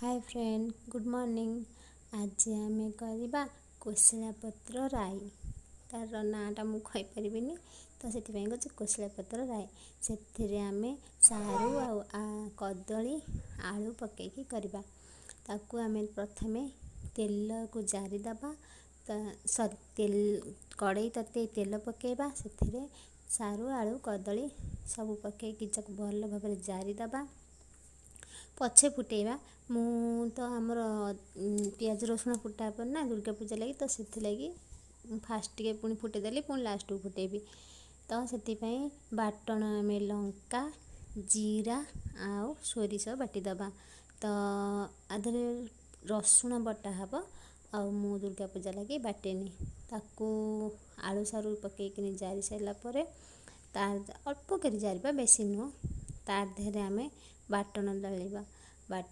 Hi friend, good morning. आज आम करवा कोशिला पत्र राई। तार नाटा मु खईपारिनी तो से कहे कोशिला पत्र राई। से आम सारू कदली आलू पकईकी करवा। ताकू आम प्रथम तेल को जारीदबा। तेल कड़ई तते तेल पकेबा। से सारू आलू कदली सब पकईकी भल भाव जारीदबा। पछे फुटेबा। मु तो आमर पियाज रसुण फुटा ना दुर्गा पूजा लगी तो से लगी फास्ट टे पुणी फुटेदेली पुणी लास्ट को फुटेबी। तो से बाटण आम लंका जीरा आउ सोरिष बाटिदबा। तो आधे रसुण बटा हम आ मु दुर्गा पूजा लगी बाटेनी। ताकू आलू सारू पकईकि जारी सारापर तार अल्प कर जारिबा बेसी नुह। तार देहरे आम बाटण दलिबा। बाटण